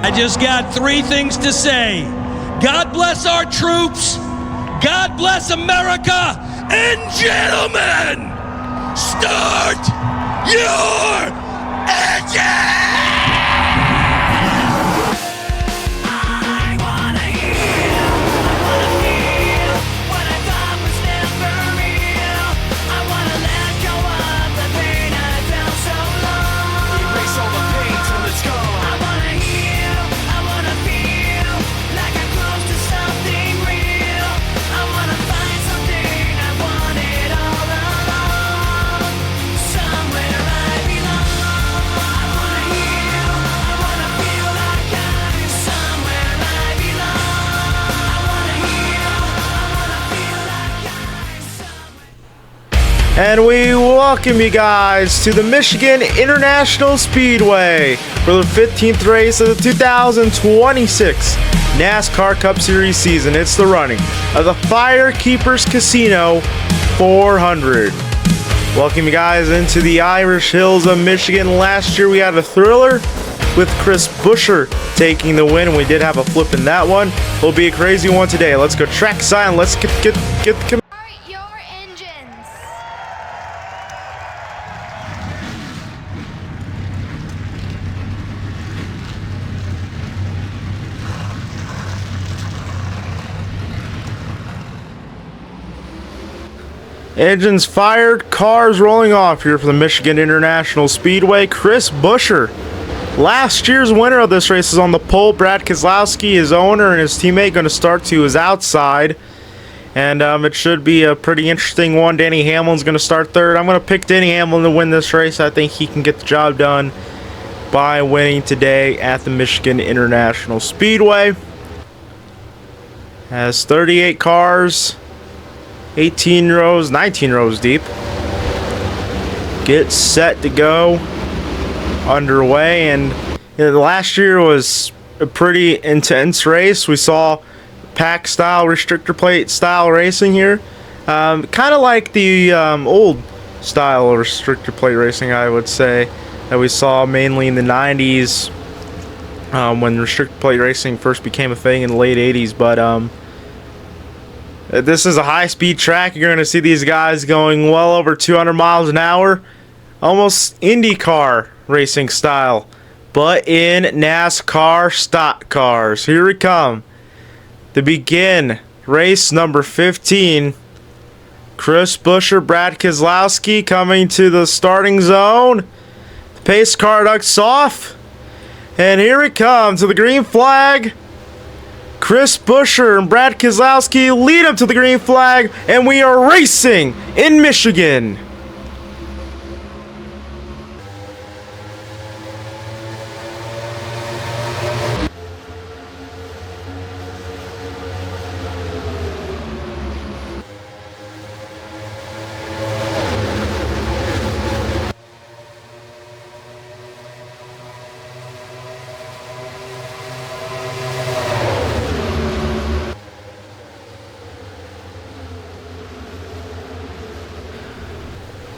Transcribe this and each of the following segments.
I just got three things to say. God bless our troops, God bless America, and gentlemen, start your engine! And we welcome you guys to the Michigan International Speedway for the 15th race of the 2026 NASCAR Cup Series season. It's the running of the Firekeepers Casino 400. Welcome you guys into the Irish Hills of Michigan. Last year we had a thriller with Chris Buescher taking the win, and we did have a flip in that one. It'll be a crazy one today. Let's go trackside and let's get the engines fired, cars rolling off here for the Michigan International Speedway. Chris Buescher, last year's winner of this race, is on the pole. Brad Keselowski, his owner, and his teammate going to start to his outside. And it should be a pretty interesting one. Denny Hamlin's going to start third. I'm going to pick Denny Hamlin to win this race. I think he can get the job done by winning today at the Michigan International Speedway. Has 38 cars, 18 rows, 19 rows deep. Get set to go. Underway. And last year was a pretty intense race. We saw pack style, restrictor plate style racing here. Kind of like the old style of restrictor plate racing, I would say, that we saw mainly in the 90s when restrictor plate racing first became a thing in the late 80s. But this is a high-speed track. You're going to see these guys going well over 200 miles an hour. Almost IndyCar racing style, but in NASCAR stock cars. Here we come to begin race number 15. Chris Buescher, Brad Keselowski coming to the starting zone. The pace car ducts off. And here we come to the green flag. Chris Buescher and Brad Keselowski lead up to the green flag, and we are racing in Michigan.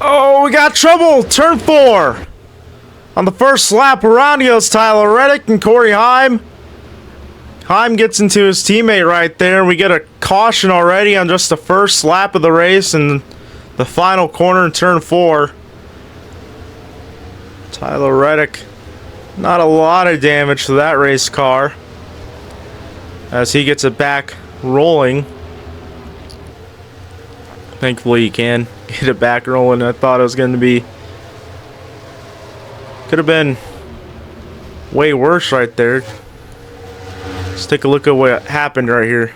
Oh, we got trouble. Turn 4. On the first lap, around goes Tyler Reddick and Corey Heim. Heim gets into his teammate right there. We get a caution already on just the first lap of the race and the final corner in turn 4. Tyler Reddick, not a lot of damage to that race car as he gets it back rolling. Thankfully he can get it back rolling. I thought it was going to be, could have been way worse right there. Let's take a look at what happened right here.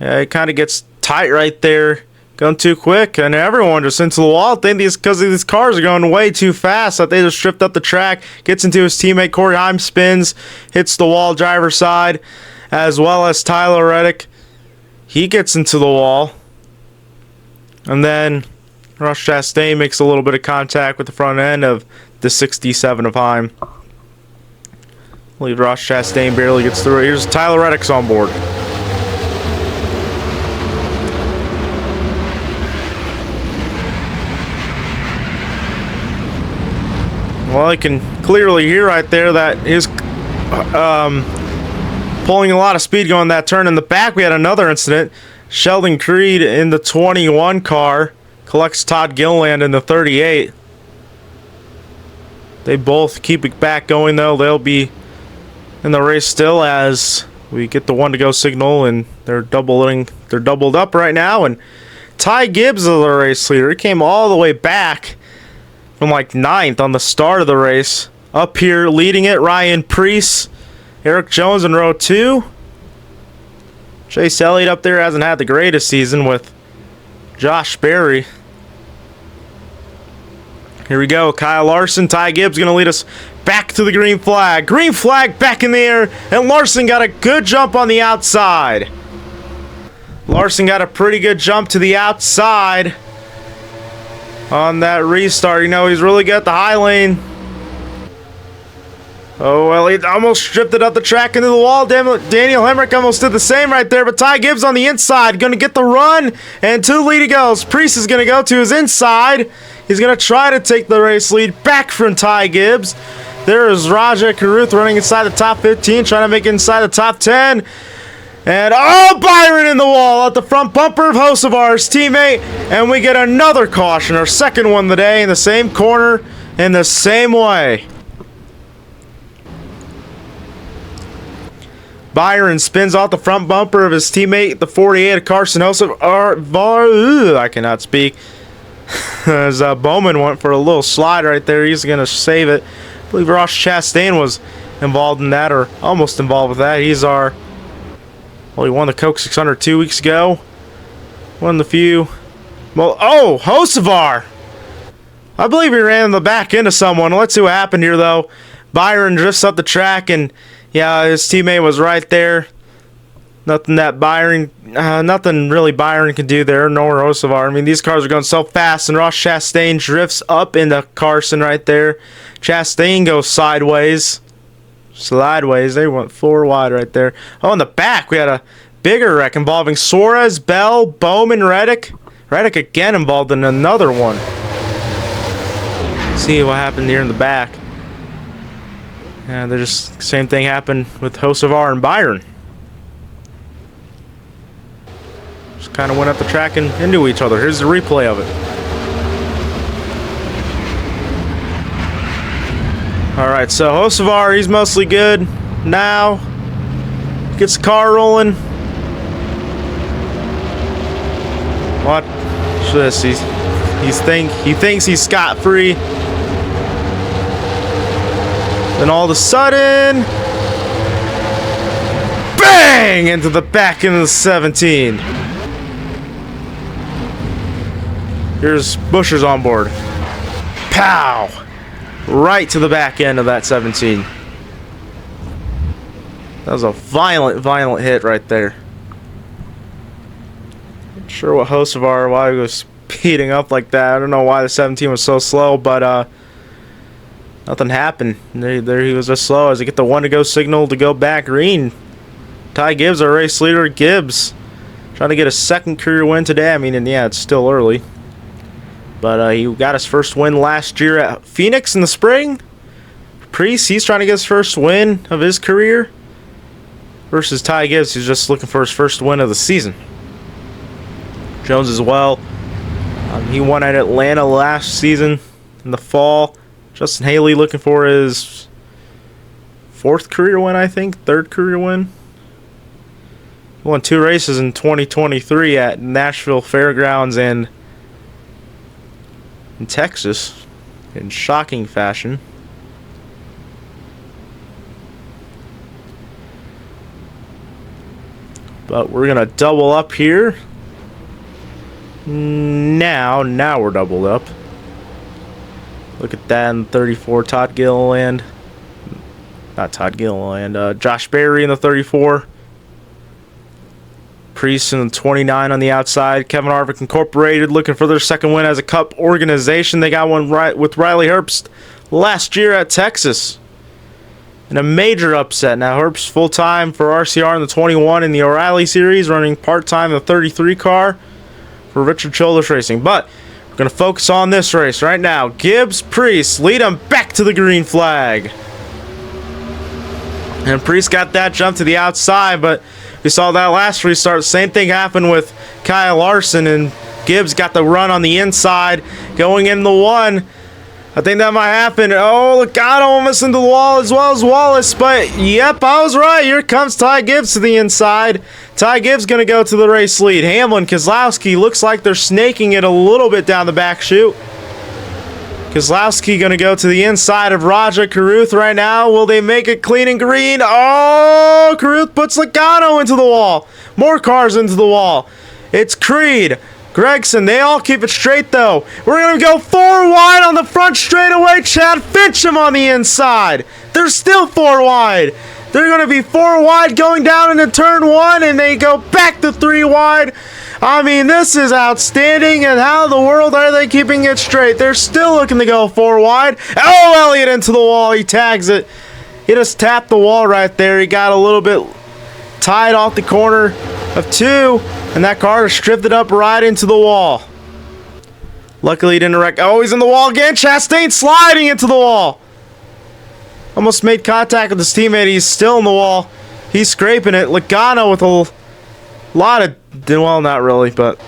Yeah, it kind of gets tight right there, going too quick, and everyone just into the wall. I think because these cars are going way too fast that they just stripped up the track. Gets into his teammate Corey Heim, spins, hits the wall driver's side, as well as Tyler Reddick. He gets into the wall. And then Ross Chastain makes a little bit of contact with the front end of the 67 of Heim. I believe Ross Chastain barely gets through. Here's Tyler Reddick's on board. Well, you can clearly hear right there that his pulling a lot of speed going that turn. In the back, we had another incident. Sheldon Creed in the 21 car collects Todd Gilliland in the 38. They both keep it back going, though. They'll be in the race still as we get the one to go signal, and they're doubled up right now. And Ty Gibbs is the race leader. He came all the way back from like 9th on the start of the race. Up here leading it, Ryan Preece, Eric Jones in row 2. Chase Elliott up there hasn't had the greatest season with Josh Berry. Here we go. Kyle Larson, Ty Gibbs going to lead us back to the green flag. Green flag back in the air, and Larson got a good jump on the outside. Larson got a pretty good jump to the outside on that restart. You know, he's really good at the high lane. Oh, well, he almost stripped it up the track into the wall. Daniel Hemrick almost did the same right there, but Ty Gibbs on the inside going to get the run, and 2 lead he goes. Preece is going to go to his inside. He's going to try to take the race lead back from Ty Gibbs. There is Rajah Caruth running inside the top 15, trying to make it inside the top 10. And, oh, Byron in the wall at the front bumper of Hocevar's teammate. And we get another caution, our second one of the day, in the same corner, in the same way. Byron spins off the front bumper of his teammate, the 48 of Carson Hocevar. I cannot speak. As Bowman went for a little slide right there. He's going to save it. I believe Ross Chastain was involved in that, or almost involved with that. He's our... Well, he won the Coke 600 2 weeks ago. One of the few... Well, oh, Hocevar! I believe he ran in the back into someone. Let's see what happened here, though. Byron drifts up the track, and yeah, his teammate was right there. Nothing really Byron can do there, nor Hocevar. I mean, these cars are going so fast, and Ross Chastain drifts up into Carson right there. Chastain goes sideways. They went 4 wide right there. Oh, in the back, we had a bigger wreck involving Suarez, Bell, Bowman, Reddick. Reddick again involved in another one. Let's see what happened here in the back. Yeah, there's same thing happened with Hocevar and Byron. Just kind of went up the track and into each other. Here's the replay of it. Alright, so Hocevar, he's mostly good now. Gets the car rolling. Watch this. He thinks he's scot-free. Then all of a sudden, bang! Into the back end of the 17. Here's Buscher's on board. Pow! Right to the back end of that 17. That was a violent hit right there. Not sure what Hocevar, why he was speeding up like that. I don't know why the 17 was so slow, but nothing happened. There he was just slow as they get the one to go signal to go back green. Ty Gibbs, our race leader. Gibbs trying to get a second career win today. I mean, and yeah, it's still early. But he got his first win last year at Phoenix in the spring. Preece, he's trying to get his first win of his career. Versus Ty Gibbs, who's just looking for his first win of the season. Jones as well. He won at Atlanta last season in the fall. Justin Haley looking for his 4th career win, I think. 3rd career win. He won 2 races in 2023 at Nashville Fairgrounds and in Texas in shocking fashion. But we're gonna double up here. Now we're doubled up. Look at that in 34, Todd Gilliland. Not Todd Gilliland, Josh Berry in the 34. Preece in the 29 on the outside. Kevin Harvick Incorporated looking for their second win as a Cup organization. They got one right with Riley Herbst last year at Texas. In a major upset. Now Herbst full-time for RCR in the 21 in the O'Reilly Series, running part-time in the 33 car for Richard Childress Racing. But we're going to focus on this race right now. Gibbs, Preece, lead them back to the green flag. And Priest got that jump to the outside, but we saw that last restart. Same thing happened with Kyle Larson, and Gibbs got the run on the inside, going in the one. I think that might happen. Oh, Logano almost into the wall as well as Wallace, but yep, I was right. Here comes Ty Gibbs to the inside. Ty Gibbs going to go to the race lead. Hamlin, Keselowski, looks like they're snaking it a little bit down the back chute. Keselowski going to go to the inside of Raja Carruth right now. Will they make it clean and green? Oh, Carruth puts Logano into the wall. More cars into the wall. It's Creed, Gregson, they all keep it straight though. We're going to go 4 wide on the front straightaway. Chad Fincham on the inside. They're still 4 wide. They're going to be 4 wide going down into turn 1, and they go back to 3 wide. I mean, this is outstanding, and how in the world are they keeping it straight? They're still looking to go 4 wide. Oh, Elliott into the wall. He tags it. He just tapped the wall right there. He got a little bit tied off the corner of 2, and that car just drifted up right into the wall. Luckily, he didn't wreck. Oh, he's in the wall again. Chastain sliding into the wall. Almost made contact with his teammate. He's still in the wall. He's scraping it. Logano with a lot of... Well, not really, but...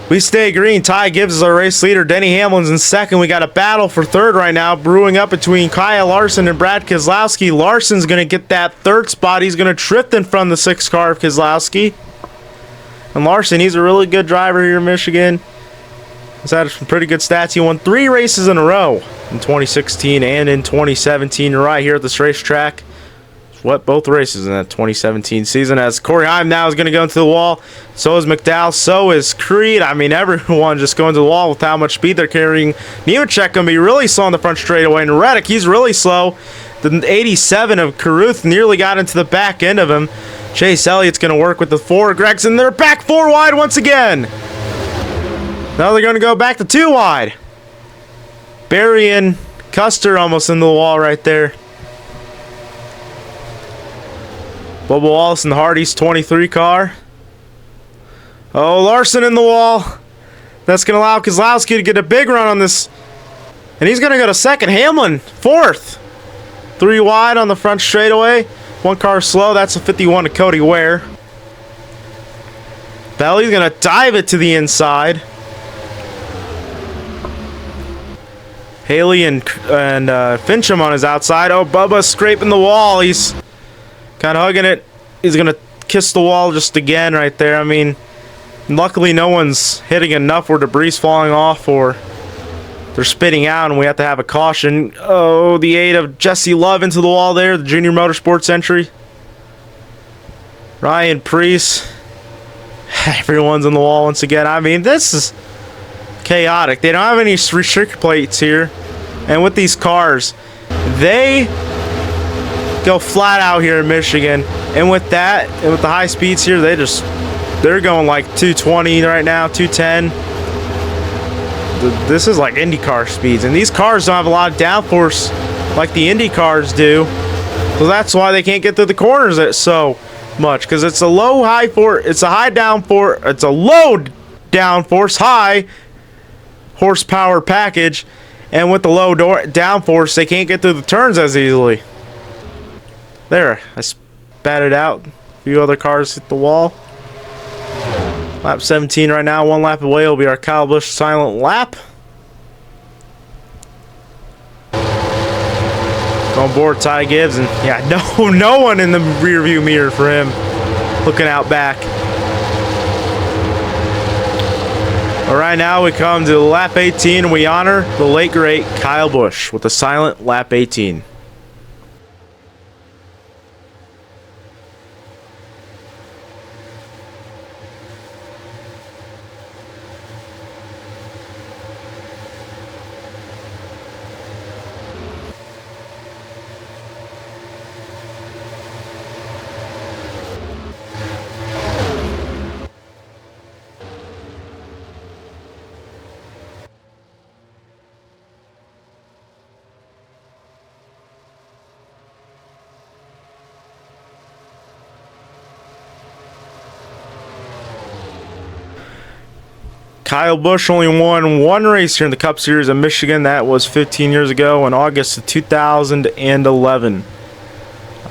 We stay green. Ty Gibbs is our race leader. Denny Hamlin's in second. We got a battle for third right now, brewing up between Kyle Larson and Brad Keselowski. Larson's going to get that third spot. He's going to drift in front of the 6th car of Keselowski. And Larson, he's a really good driver here in Michigan. He's had some pretty good stats. He won 3 races in a row in 2016 and in 2017 right here at this racetrack. What, both races in that 2017 season, as Corey Heim now is going to go into the wall. So is McDowell. So is Creed. I mean, everyone just going to the wall with how much speed they're carrying. Nemechek going to be really slow on the front straightaway. And Reddick, he's really slow. The 87 of Carruth nearly got into the back end of him. Chase Elliott's going to work with the 4. Gregson, they're back 4 wide once again. Now they're going to go back to 2 wide. Barry and Custer almost in the wall right there. Bubba Wallace and Hardy's 23 car. Oh, Larson in the wall. That's going to allow Keselowski to get a big run on this. And he's going to go to 2nd. Hamlin, 4th. 3 wide on the front straightaway. 1 car slow. That's a 51 to Cody Ware. Belly's going to dive it to the inside. Haley and Fincham on his outside. Oh, Bubba's scraping the wall. He's kind of hugging it. He's going to kiss the wall just again right there. I mean, luckily no one's hitting enough where debris falling off or they're spitting out and we have to have a caution. Oh, the 8 of Jesse Love into the wall there, the Junior Motorsports entry. Ryan Preece. Everyone's in the wall once again. I mean, this is chaotic. They don't have any restrict plates here. And with these cars, they go flat out here in Michigan, and with that, and with the high speeds here, they're going like 220 right now, 210. This is like IndyCar speeds, and these cars don't have a lot of downforce like the Indy cars do, so that's why they can't get through the corners so much, because it's a low downforce, high horsepower package, and with the low downforce, they can't get through the turns as easily. There, I spat it out. A few other cars hit the wall. Lap 17 right now. 1 lap away will be our Kyle Busch silent lap. On board, Ty Gibbs, and yeah, no one in the rearview mirror for him. Looking out back. All right, now we come to lap 18, and we honor the late great Kyle Busch with a silent lap 18. Kyle Busch only won 1 race here in the Cup Series of Michigan. That was 15 years ago in August of 2011.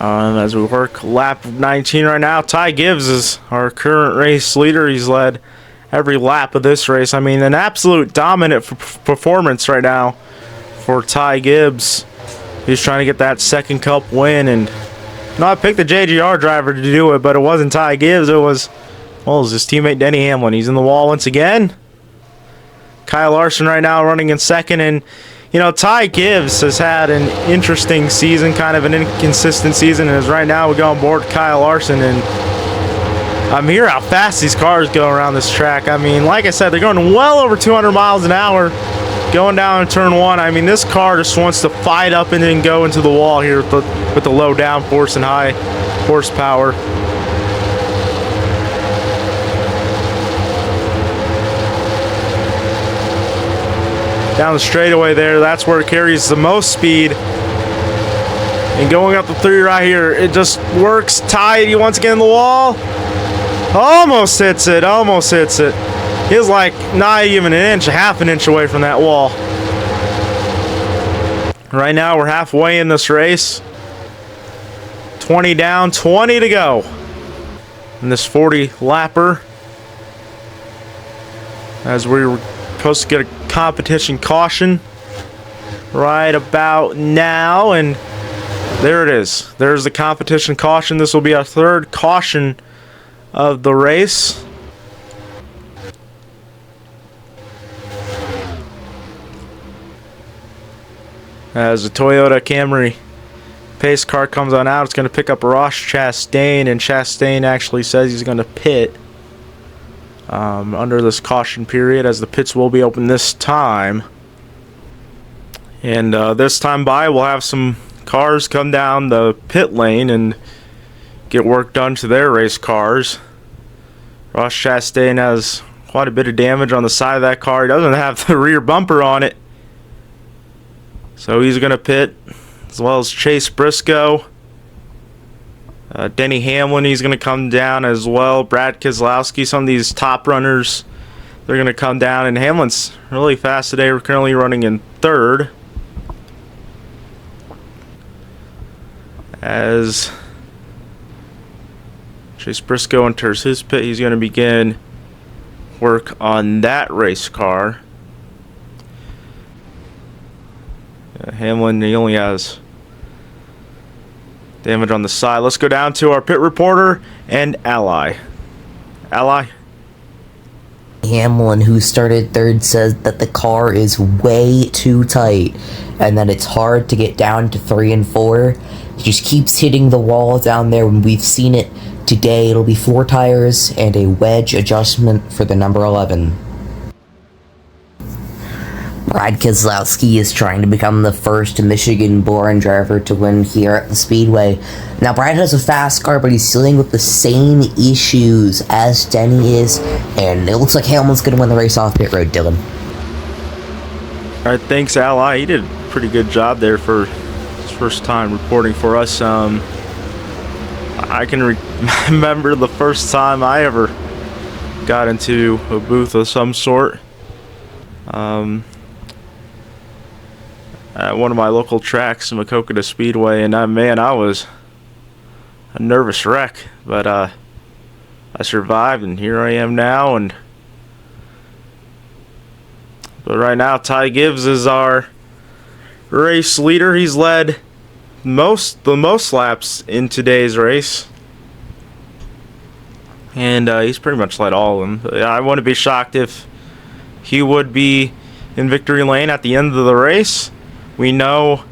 As we work lap 19 right now, Ty Gibbs is our current race leader. He's led every lap of this race. I mean, an absolute dominant performance right now for Ty Gibbs. He's trying to get that second cup win, and I picked the JGR driver to do it, but it wasn't Ty Gibbs. It was his teammate Denny Hamlin. He's in the wall once again. Kyle Larson right now running in second, and Ty Gibbs has had an interesting season, kind of an inconsistent season, and as right now we go on board Kyle Larson, and I'm here how fast these cars go around this track. I mean, like I said, they're going well over 200 miles an hour going down in turn one. I mean, this car just wants to fight up and then go into the wall here with the low downforce and high horsepower. Down the straightaway there, that's where it carries the most speed. And going up the 3 right here, it just works tight. He once again in the wall. Almost hits it, almost hits it. He was like not even an inch, half an inch away from that wall. Right now we're halfway in this race. 20 down, 20 to go. In this 40 lapper. As we were supposed to get a competition caution right about now, and there it is. There's the competition caution. This will be our third caution of the race. As the Toyota Camry pace car comes on out, it's going to pick up Ross Chastain, and Chastain actually says he's going to pit under this caution period, as the pits will be open this time. And this time by, we'll have some cars come down the pit lane and get work done to their race cars. Ross Chastain has quite a bit of damage on the side of that car. He doesn't have the rear bumper on it, so he's going to pit, as well as Chase Briscoe. Denny Hamlin, he's going to come down as well. Brad Keselowski, some of these top runners, they're going to come down. And Hamlin's really fast today. We're currently running in third. As Chase Briscoe enters his pit, he's going to begin work on that race car. Hamlin, he only has damage on the side. Let's go down to our pit reporter and Ally. Ally? Hamlin, who started third, says that the car is way too tight and that it's hard to get down to 3 and 4. He just keeps hitting the wall down there. When we've seen it today, it'll be 4 tires and a wedge adjustment for the number 11. Brad Keselowski is trying to become the first Michigan-born driver to win here at the Speedway. Now, Brad has a fast car, but he's dealing with the same issues as Denny is, and it looks like Hamlin's going to win the race off pit road, Dylan. All right, thanks, Ally. He did a pretty good job there for his first time reporting for us. I can remember the first time I ever got into a booth of some sort. At one of my local tracks, Maquoketa Speedway, and man, I was a nervous wreck, but I survived, and here I am now. But right now, Ty Gibbs is our race leader. He's led the most laps in today's race, and he's pretty much led all of them. I wouldn't be shocked if he would be in victory lane at the end of the race. We know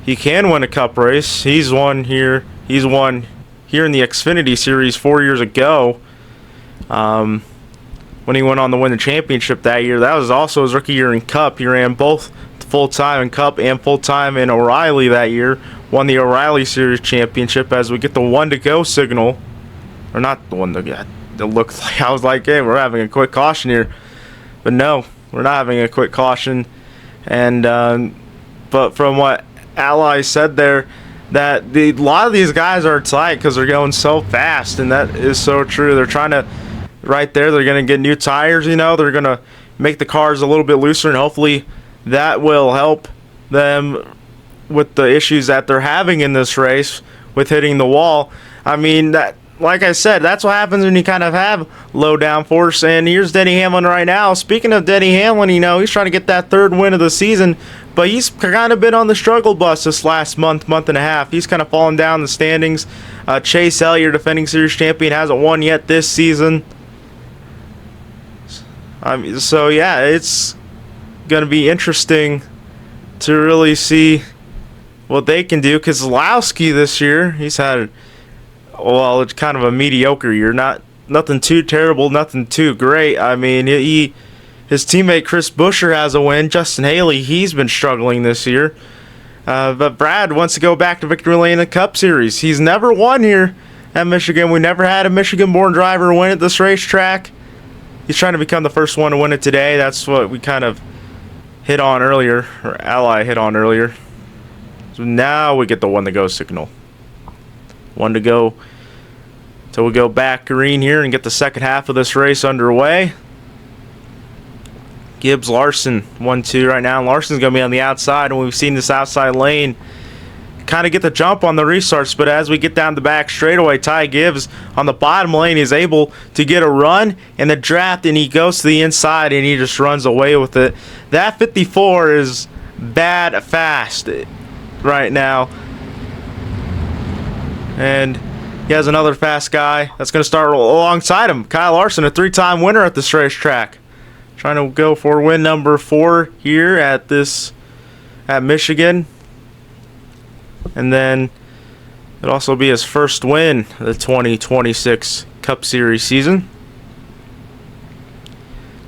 he can win a cup race. He's won here. He's won here in the Xfinity Series 4 years ago. When he went on to win the championship that year, that was also his rookie year in Cup. He ran both full-time in Cup and full-time in O'Reilly that year. Won the O'Reilly Series championship as we get the 1 to go signal. Or not the 1 to go. It looked like, I was like, hey, we're having a quick caution here. But no, we're not having a quick caution. And but from what Ally said there, that a lot of these guys are tight because they're going so fast, and that is so true. They're trying to, right there, they're going to get new tires, they're going to make the cars a little bit looser, and hopefully that will help them with the issues that they're having in this race with hitting the wall. I mean, that, like I said, that's what happens when you kind of have low downforce. And here's Denny Hamlin right now. Speaking of Denny Hamlin, you know, he's trying to get that third win of the season, but he's kind of been on the struggle bus this last month and a half. He's kind of fallen down the standings. Chase Elliott, defending series champion, hasn't won yet this season. So yeah, it's going to be interesting to really see what they can do, because Keselowski this year, he's had, well, it's kind of a mediocre year. Nothing too terrible, nothing too great. I mean, his teammate Chris Buescher has a win. Justin Haley, he's been struggling this year. But Brad wants to go back to victory lane in the Cup Series. He's never won here at Michigan. We never had a Michigan-born driver win at this racetrack. He's trying to become the first one to win it today. That's what we kind of hit on earlier, or Ally hit on earlier. So now we get the one to go signal. One to go till we go back green here and get the second half of this race underway. Gibbs Larson 1-2 right now. Larson's going to be on the outside, and we've seen this outside lane kind of get the jump on the restarts, but as we get down the back straightaway, Ty Gibbs on the bottom lane is able to get a run in the draft, and he goes to the inside and he just runs away with it. That 54 is bad fast right now, and he has another fast guy that's going to start alongside him. Kyle Larson, a three-time winner at this racetrack, trying to go for win number 4 here at Michigan. And then it'll also be his first win of the 2026 Cup Series season.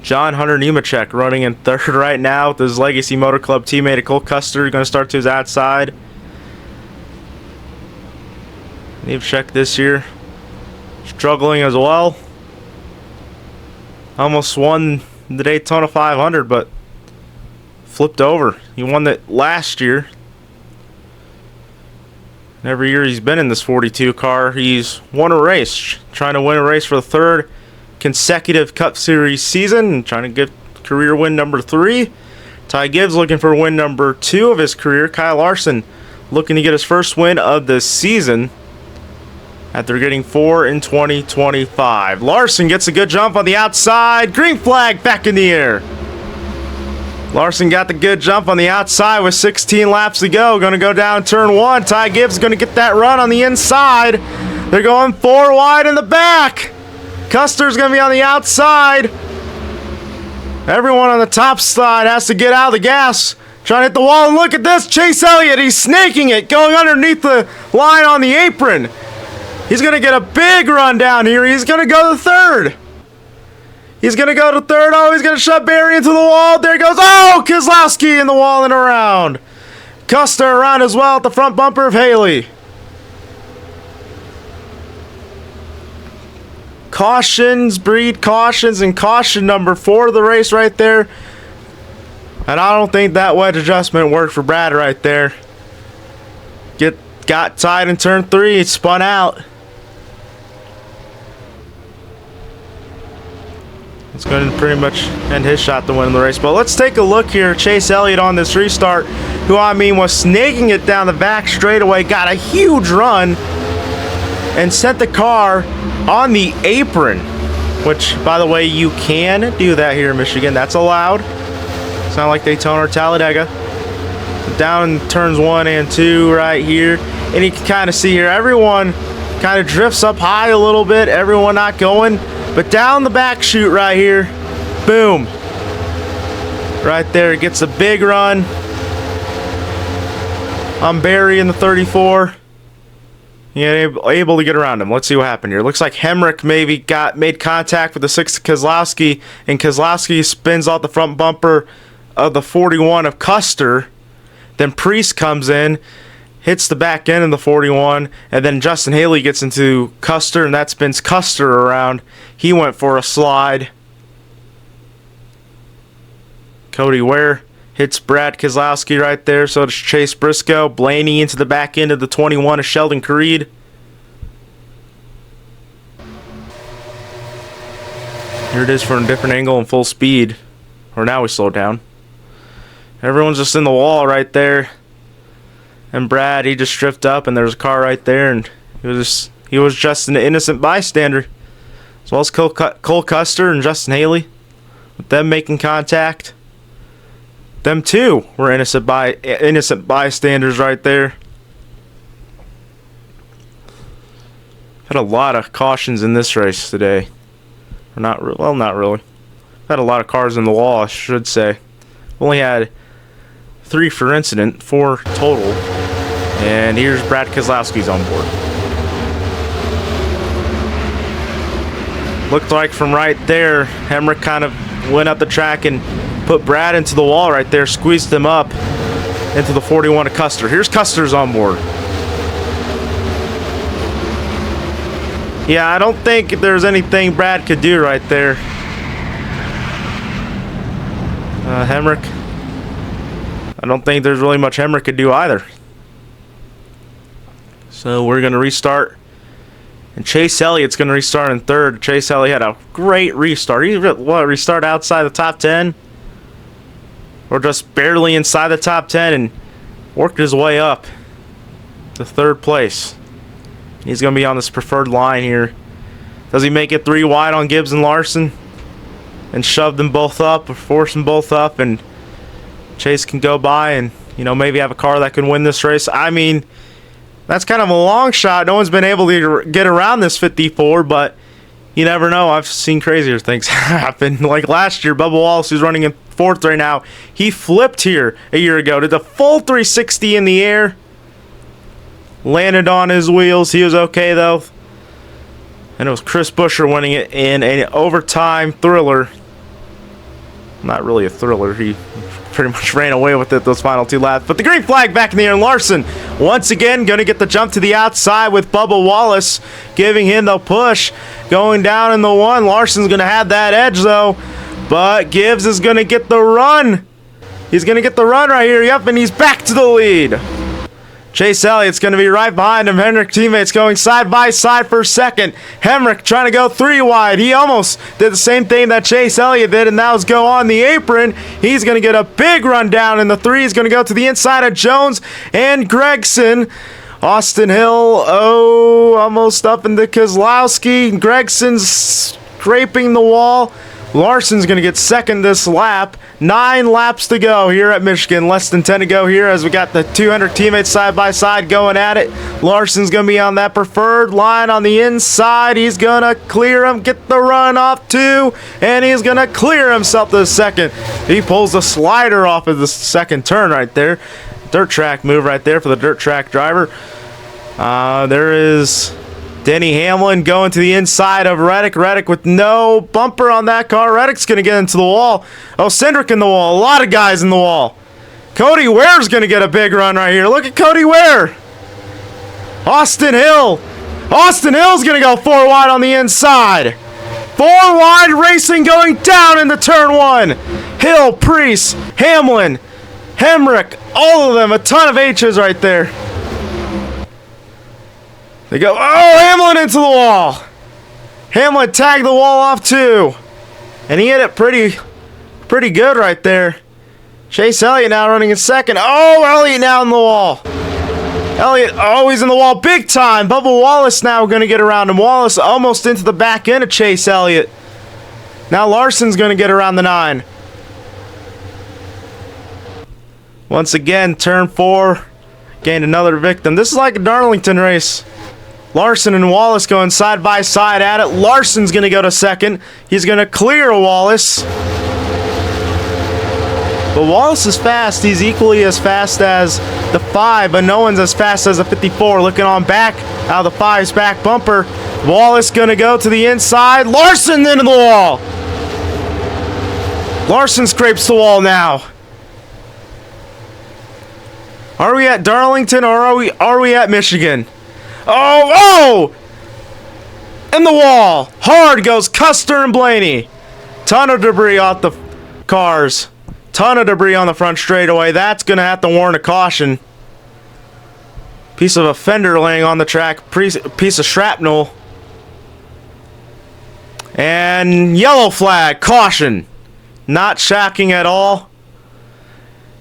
John Hunter Nemechek running in third right now with his Legacy Motor Club teammate Cole Custer going to start to his outside. Nemechek this year struggling as well. Almost won the Daytona 500, but flipped over. He won it last year. Every year he's been in this 42 car, he's won a race. Trying to win a race for the third consecutive Cup Series season. Trying to get career win number 3. Ty Gibbs looking for win number 2 of his career. Kyle Larson looking to get his first win of the season after getting 4 in 2025. Larson gets a good jump on the outside. Green flag back in the air. Larson got the good jump on the outside with 16 laps to go. Going to go down turn 1. Ty Gibbs is going to get that run on the inside. They're going 4 wide in the back. Custer's going to be on the outside. Everyone on the top side has to get out of the gas. Trying to hit the wall, and look at this. Chase Elliott, he's snaking it, going underneath the line on the apron. He's going to get a big run down here. He's going to go to third. He's going to go to third. Oh, he's going to shove Barry into the wall. There he goes. Oh, Keselowski in the wall and around. Custer around as well at the front bumper of Haley. Cautions breed cautions, and caution number 4 of the race right there. And I don't think that wedge adjustment worked for Brad right there. Got tied in turn 3. It spun out. It's going to pretty much end his shot to win the race. But let's take a look here. Chase Elliott on this restart, who I mean was snaking it down the back straightaway, got a huge run, and sent the car on the apron. Which, by the way, you can do that here in Michigan. That's allowed. It's not like Daytona or Talladega. Down in turns 1 and 2 right here. And you can kind of see here, everyone kind of drifts up high a little bit. Everyone not going. But down the back chute right here, boom. Right there, it gets a big run. I'm Barry in the 34. Yeah, able to get around him. Let's see what happened here. Looks like Hemrick maybe made contact with the 6 Keselowski, and Keselowski spins off the front bumper of the 41 of Custer. Then Priest comes in, hits the back end of the 41, and then Justin Haley gets into Custer, and that spins Custer around. He went for a slide. Cody Ware hits Brad Keselowski right there, so does Chase Briscoe. Blaney into the back end of the 21 of Sheldon Creed. Here it is from a different angle and full speed. Or now we slow down. Everyone's just in the wall right there. And Brad, he just drifted up, and there's a car right there, and he was just an innocent bystander. As well as Cole Custer and Justin Haley, with them making contact. Them too were innocent bystanders right there. Had a lot of cautions in this race today. Or not really. Had a lot of cars in the wall, I should say. Only had 3 for incident, 4 total. And here's Brad Keselowski's on board. Looked like from right there, Hemrick kind of went up the track and put Brad into the wall right there, squeezed him up into the 41 of Custer. Here's Custer's on board. Yeah, I don't think there's anything Brad could do right there. Hemrick. I don't think there's really much Hemrick could do either. So we're going to restart. And Chase Elliott's going to restart in third. Chase Elliott had a great restart. He restart outside the top 10? Or just barely inside the top 10 and worked his way up to third place. He's going to be on this preferred line here. Does he make it 3 wide on Gibbs and Larson? And shove them both up or force them both up, and Chase can go by and, maybe have a car that can win this race? I mean, that's kind of a long shot. No one's been able to get around this 54, but you never know. I've seen crazier things happen. Like last year, Bubba Wallace, who's running in 4th right now, he flipped here a year ago. Did the full 360 in the air. Landed on his wheels. He was okay, though. And it was Chris Buescher winning it in an overtime thriller. Not really a thriller. He pretty much ran away with it those final 2 laps. But the green flag back in the air. And Larson, once again, going to get the jump to the outside with Bubba Wallace giving him the push. Going down in the 1. Larson's going to have that edge, though. But Gibbs is going to get the run. He's going to get the run right here. Yep, and he's back to the lead. Chase Elliott's going to be right behind him. Hemrick teammates going side by side for second. Hemrick trying to go 3 wide. He almost did the same thing that Chase Elliott did, and that was go on the apron. He's going to get a big run down in the 3. He's going to go to the inside of Jones and Gregson. Austin Hill, almost up into Keselowski. Gregson's scraping the wall. Larson's going to get second this lap. 9 laps to go here at Michigan. Less than 10 to go here as we got the 200 teammates side by side going at it. Larson's going to be on that preferred line on the inside. He's going to clear him, get the run off too, and he's going to clear himself to the second. He pulls the slider off of the second turn right there. Dirt track move right there for the dirt track driver. There is Denny Hamlin going to the inside of Reddick. Reddick with no bumper on that car. Reddick's going to get into the wall. Oh, Cindric in the wall. A lot of guys in the wall. Cody Ware's going to get a big run right here. Look at Cody Ware. Austin Hill. Austin Hill's going to go 4 wide on the inside. 4 wide racing going down into turn 1. Hill, Priest, Hamlin, Hemrick, all of them. A ton of H's right there. They go, Hamlin into the wall. Hamlin tagged the wall off too. And he hit it pretty good right there. Chase Elliott now running in second. Elliott now in the wall. Elliott, he's in the wall big time. Bubba Wallace now going to get around him. Wallace almost into the back end of Chase Elliott. Now Larson's going to get around the 9. Once again, turn 4. Gained another victim. This is like a Darlington race. Larson and Wallace going side by side at it. Larson's going to go to second. He's going to clear Wallace. But Wallace is fast. He's equally as fast as the 5, but no one's as fast as the 54. Looking on back, out of the 5's back bumper. Wallace going to go to the inside. Larson into the wall. Larson scrapes the wall now. Are we at Darlington or are we at Michigan? In the wall. Hard goes Custer and Blaney. Ton of debris off the cars. Ton of debris on the front straightaway. That's going to have to warrant a caution. Piece of a fender laying on the track. Piece of shrapnel. And yellow flag. Caution. Not shocking at all.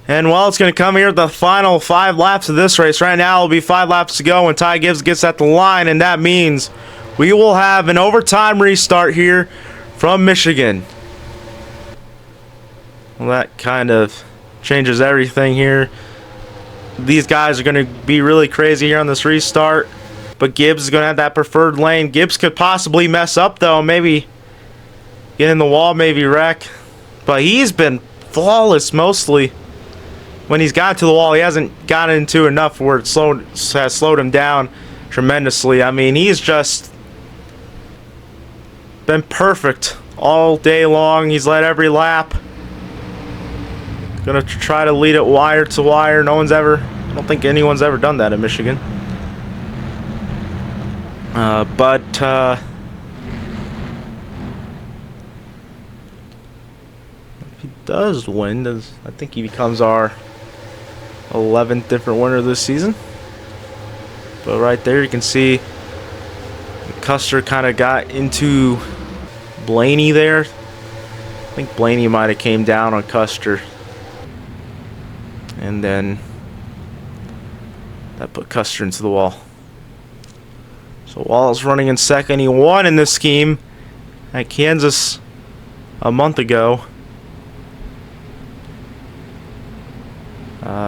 And well, it's going to come here the final 5 laps of this race. Right now, it'll be 5 laps to go when Ty Gibbs gets at the line, and that means we will have an overtime restart here from Michigan. Well, that kind of changes everything here. These guys are going to be really crazy here on this restart, but Gibbs is going to have that preferred lane. Gibbs could possibly mess up, though, maybe get in the wall, maybe wreck, but he's been flawless mostly. When he's got to the wall, he hasn't gotten into enough where it has slowed him down tremendously. I mean, he's just been perfect all day long. He's led every lap. Gonna try to lead it wire to wire. I don't think anyone's ever done that in Michigan. But if he does win, I think he becomes our 11th different winner this season. But right there you can see Custer kind of got into Blaney there. I think Blaney might have came down on Custer, and then that put Custer into the wall. So Wallace running in second. He won in this scheme at Kansas a month ago.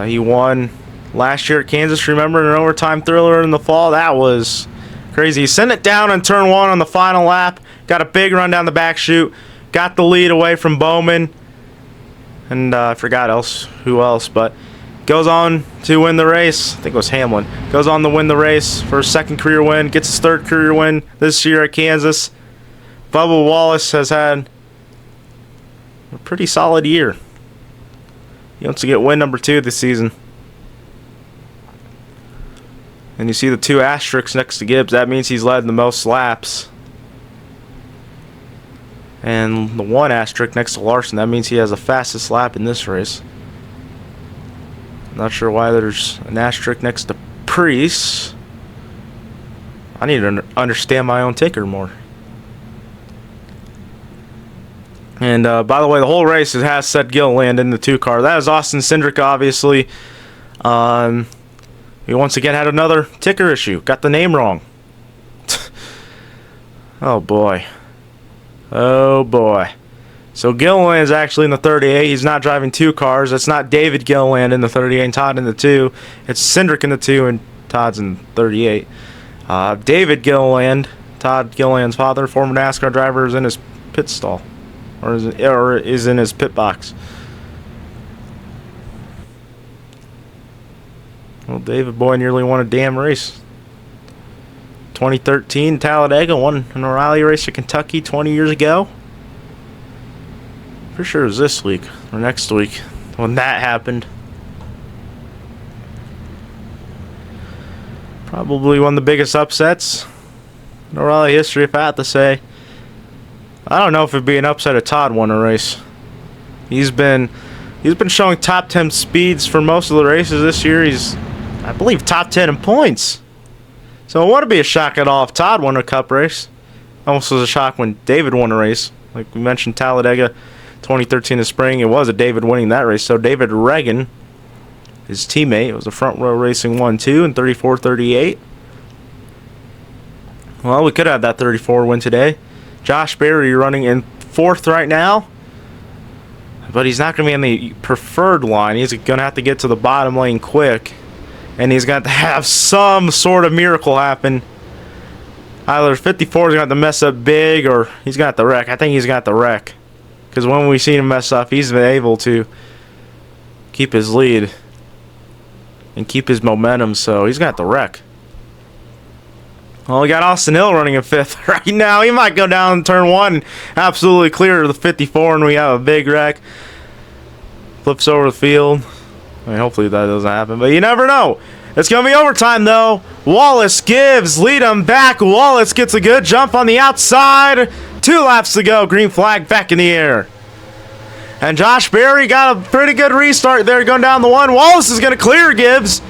He won last year at Kansas, remember, an overtime thriller in the fall. That was crazy. He sent it down on turn 1 on the final lap. Got a big run down the back chute. Got the lead away from Bowman. And I forgot who else, but goes on to win the race. I think it was Hamlin. Goes on to win the race for his 2nd career win. Gets his 3rd career win this year at Kansas. Bubba Wallace has had a pretty solid year. He wants to get win number 2 this season. And you see the 2 asterisks next to Gibbs. That means he's led the most laps. And the 1 asterisk next to Larson. That means he has the fastest lap in this race. Not sure why there's an asterisk next to Priest. I need to understand my own ticker more. And by the way, the whole race has said Gilliland in the 2 car. That is Austin Cindric, obviously. He once again had another ticker issue. Got the name wrong. Oh boy. Oh boy. So Gilliland is actually in the 38. He's not driving 2 cars. It's not David Gilliland in the 38 and Todd in the 2. It's Cindric in the 2 and Todd's in 38. David Gilliland, Todd Gilliland's father, former NASCAR driver, is in his pit stall. Or is in his pit box. Well, David Boy nearly won a damn race. 2013 Talladega, won an O'Reilly race at Kentucky 20 years ago. For sure it was this week or next week when that happened. Probably one of the biggest upsets in O'Reilly history, if I had to say. I don't know if it'd be an upset if Todd won a race. He's been showing top 10 speeds for most of the races this year. He's, I believe, top 10 in points. So it wouldn't be a shock at all if Todd won a Cup race. Almost was a shock when David won a race. Like we mentioned, Talladega 2013 in the spring, it was a David winning that race. So David Reagan, his teammate, was a front row racing 1-2 in 34-38. Well, we could have that 34 win today. Josh Berry running in 4th right now. But he's not going to be on the preferred line. He's going to have to get to the bottom lane quick. And he's got to have some sort of miracle happen. Either 54 is going to have to mess up big or he's got the wreck. I think he's got the wreck. Because when we've seen him mess up, he's been able to keep his lead and keep his momentum. So he's got the wreck. Well, we got Austin Hill running in 5th right now. He might go down turn 1, absolutely clear to the 54, and we have a big wreck. Flips over the field. I mean, hopefully that doesn't happen, but you never know. It's going to be overtime, though. Wallace gives lead him back. Wallace gets a good jump on the outside. 2 laps to go. Green flag back in the air. And Josh Berry got a pretty good restart there going down the 1. Wallace is going to clear Gibbs.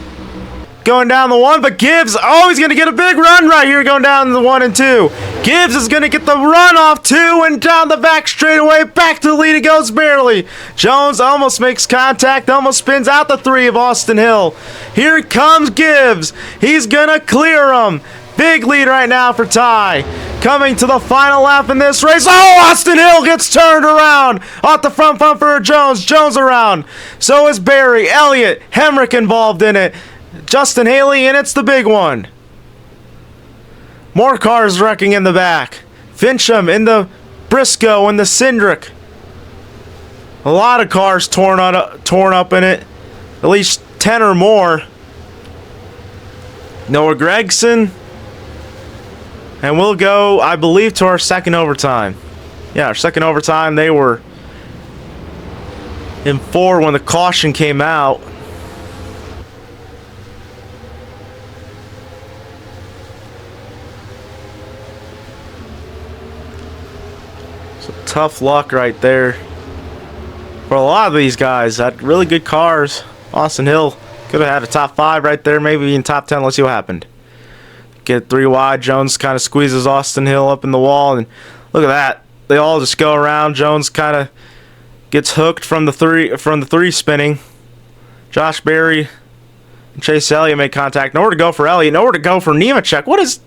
going down the 1, but Gibbs, oh, he's going to get a big run right here going down the 1 and 2. Gibbs is going to get the run off 2 and down the back straightaway. Back to the lead, it goes barely. Jones almost makes contact, almost spins out the 3 of Austin Hill. Here comes Gibbs. He's going to clear him. Big lead right now for Ty. Coming to the final lap in this race. Oh, Austin Hill gets turned around. Off the front bumper of Jones. Jones around. So is Barry, Elliott, Hemrick involved in it. Justin Haley, and it's the big one. More cars wrecking in the back. Fincham in the Briscoe and the Cindric. A lot of cars torn up in it. At least 10 or more. Noah Gregson. And we'll go, I believe, to our second overtime. Yeah, our second overtime. They were in 4 when the caution came out. So tough luck right there for a lot of these guys. Had really good cars. Austin Hill could have had a top 5 right there, maybe even top 10. Let's see what happened. Get 3 wide. Jones kind of squeezes Austin Hill up in the wall, and look at that. They all just go around. Jones kind of gets hooked from the three spinning. Josh Berry and Chase Elliott make contact. Nowhere to go for Elliott. Nowhere to go for Nemechek. What is?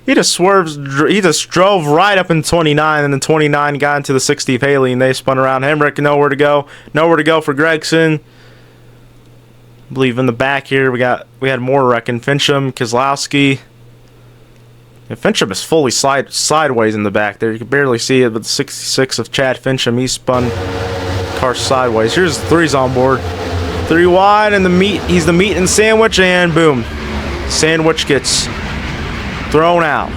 He just swerves. He just drove right up in 29, and then 29 got into the 60 of Haley, and they spun around. Hemrick, nowhere to go. Nowhere to go for Gregson. I believe in the back here we had more wrecking. Fincham, Kozlowski. And Fincham is fully sideways in the back there. You can barely see it, but the 66 of Chad Fincham, he spun car sideways. Here's the 3s on board. 3 wide, and he's the meat and sandwich, and boom. Sandwich gets thrown out.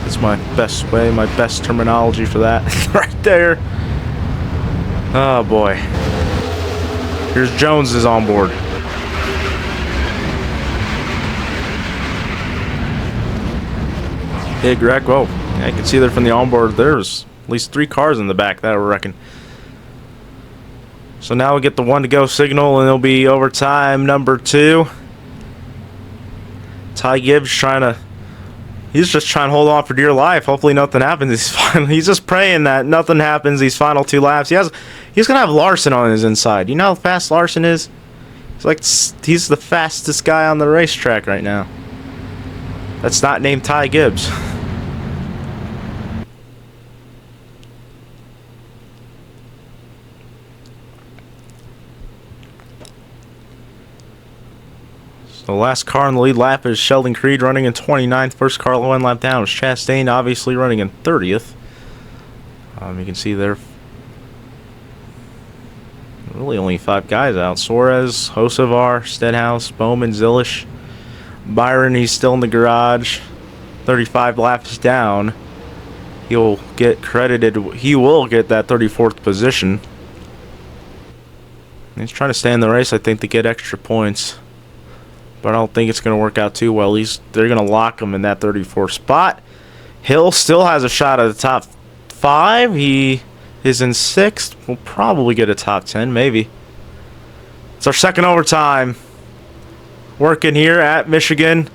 That's my best way, my best terminology for that. Right there. Oh boy. Here's Jones is on board. Big wreck. Whoa. I can see there from the onboard there's at least 3 cars in the back that we're wrecking. So now we get the 1 to go signal, and it'll be overtime number 2. Ty Gibbs he's just trying to hold on for dear life. Hopefully nothing happens. He's just praying that nothing happens these final 2 laps. He's gonna have Larson on his inside. You know how fast Larson is? He's the fastest guy on the racetrack right now. That's not named Ty Gibbs. So the last car on the lead lap is Sheldon Creed running in 29th. First car 1 lap down was Chastain, obviously running in 30th. You can see there really only 5 guys out. Suarez, Hocevar, Stenhouse, Bowman, Zilish. Byron, he's still in the garage. 35 laps down. He'll get credited. He will get that 34th position. He's trying to stay in the race, I think, to get extra points. But I don't think it's going to work out too well. They're going to lock him in that 34th spot. Hill still has a shot at the top 5. He is in 6th. We'll probably get a top 10, maybe. It's our second overtime. Working here at Michigan.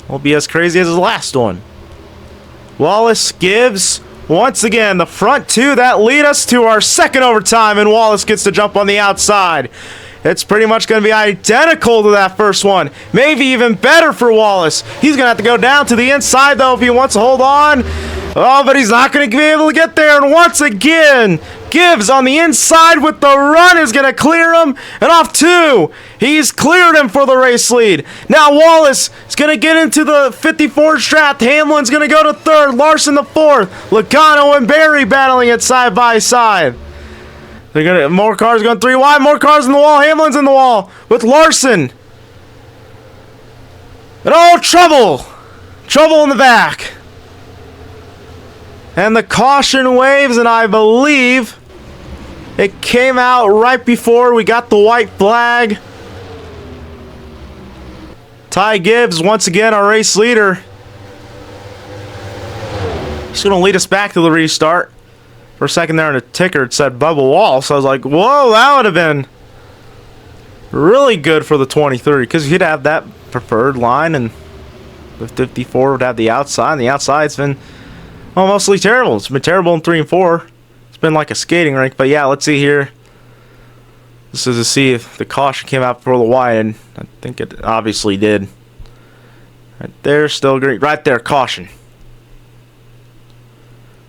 Won't be as crazy as his last one. Wallace, Gibbs, once again, the front 2 that lead us to our second overtime, and Wallace gets to jump on the outside. It's pretty much going to be identical to that first one. Maybe even better for Wallace. He's going to have to go down to the inside, though, if he wants to hold on. Oh, but he's not going to be able to get there. And once again, Gibbs on the inside with the run is going to clear him. And off 2. He's cleared him for the race lead. Now Wallace is going to get into the 54 draft. Hamlin's going to go to 3rd. Larson the 4th. Logano and Barry battling it side by side. They're gonna more cars going 3 wide, more cars in the wall. Hamlin's in the wall with Larson. And oh, trouble! Trouble in the back. And the caution waves, and I believe it came out right before we got the white flag. Ty Gibbs, once again, our race leader. He's going to lead us back to the restart. For a second there on the ticker, it said Bubba Wall, so I was like, whoa, that would have been really good for the 23 because you'd have that preferred line, and the 54 would have the outside, and the outside's been mostly terrible. It's been terrible in 3 and 4. It's been like a skating rink. But yeah, let's see here. This is to see if the caution came out before the wide, and I think it obviously did. Right there, still green. Right there, caution.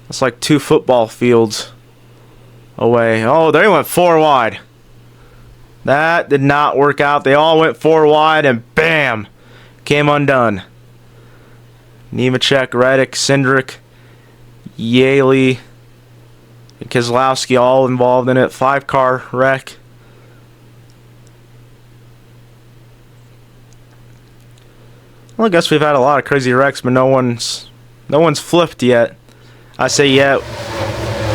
That's like 2 football fields away. Oh, they went 4 wide. That did not work out. They all went 4 wide, and bam, came undone. Nemechek, Redick, Cindric, Yaley, and Keselowski all involved in it. 5-car wreck. Well, I guess we've had a lot of crazy wrecks, but no one's flipped yet. I say yet.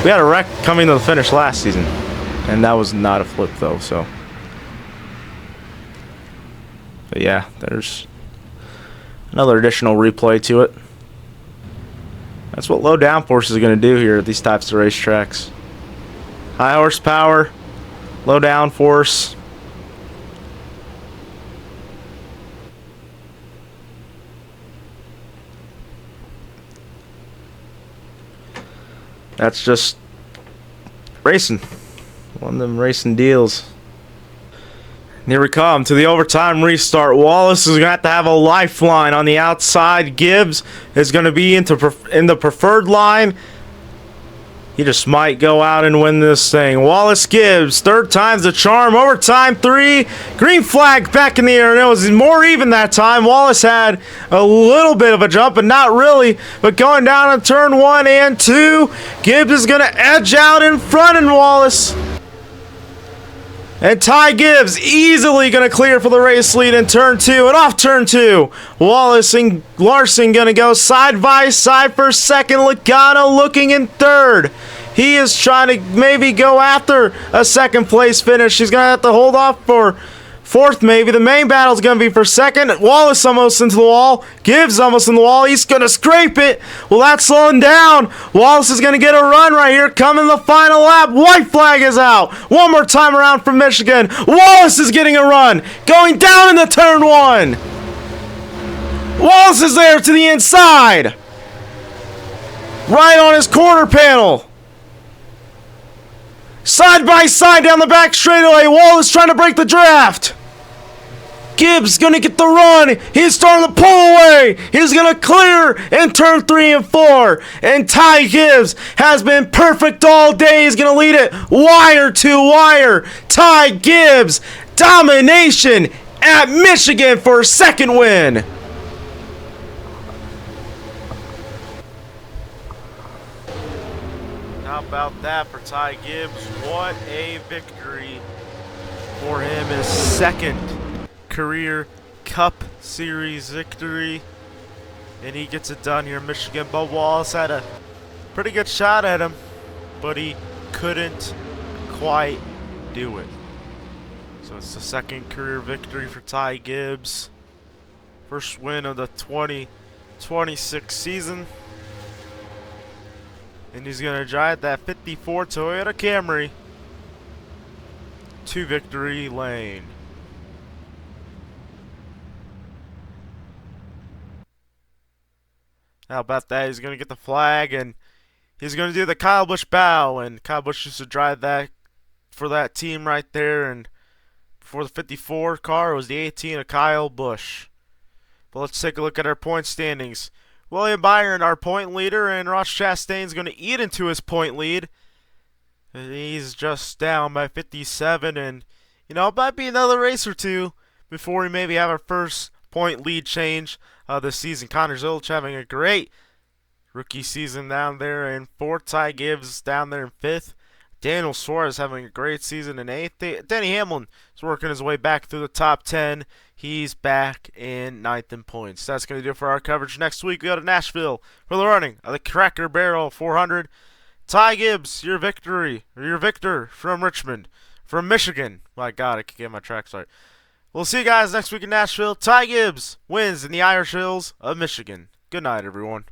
We had a wreck coming to the finish last season, and that was not a flip though. So, but yeah, there's another additional replay to it. That's what low downforce is going to do here at these types of racetracks. High horsepower, low downforce. That's just racing. One of them racing deals. Here we come to the overtime restart. Wallace is going to have a lifeline on the outside. Gibbs is going to be in the preferred line. He just might go out and win this thing. Wallace Gibbs, 3rd time's the charm. Overtime 3. Green flag back in the air. And it was more even that time. Wallace had a little bit of a jump, but not really. But going down on turn 1 and 2, Gibbs is going to edge out in front of Wallace. And Ty Gibbs easily going to clear for the race lead in turn 2. And off turn 2, Wallace and Larson going to go side by side for 2nd. Logano looking in 3rd. He is trying to maybe go after a 2nd place finish. He's going to have to hold off for 4th maybe. The main battle is going to be for 2nd. Wallace almost into the wall. Gibbs almost in the wall. He's going to scrape it. Well, that's slowing down. Wallace is going to get a run right here. Coming the final lap. White flag is out. One more time around from Michigan. Wallace is getting a run. Going down into turn 1. Wallace is there to the inside. Right on his quarter panel. Side by side down the back straightaway. Wallace trying to break the draft. Gibbs gonna get the run. He's starting to pull away. He's gonna clear in turn 3 and 4. And Ty Gibbs has been perfect all day. He's gonna lead it wire to wire. Ty Gibbs, domination at Michigan for a 2nd win. How about that for Ty Gibbs? What a victory for him. His 2nd career Cup Series victory. And he gets it done here in Michigan. But Wallace had a pretty good shot at him, but he couldn't quite do it. So it's the 2nd career victory for Ty Gibbs. First win of the 2026 season. And he's going to drive that 54 Toyota Camry to victory lane. How about that? He's going to get the flag, and he's going to do the Kyle Busch bow. And Kyle Busch used to drive that for that team right there. And for the 54 car, it was the 18 of Kyle Busch. But let's take a look at our point standings. William Byron, our point leader, and Ross Chastain's going to eat into his point lead. And he's just down by 57, and, you know, it might be another race or two before we maybe have our first point lead change this season. Connor Zilch having a great rookie season down there in 4th. Ty Gibbs down there in 5th. Daniel Suarez having a great season in 8th. Denny Hamlin is working his way back through the top 10. He's back in 9th in points. That's going to do it for our coverage. Next week, we go to Nashville for the running of the Cracker Barrel 400. Ty Gibbs, your victor from Richmond, from Michigan. My God, I can get my tracks right. We'll see you guys next week in Nashville. Ty Gibbs wins in the Irish Hills of Michigan. Good night, everyone.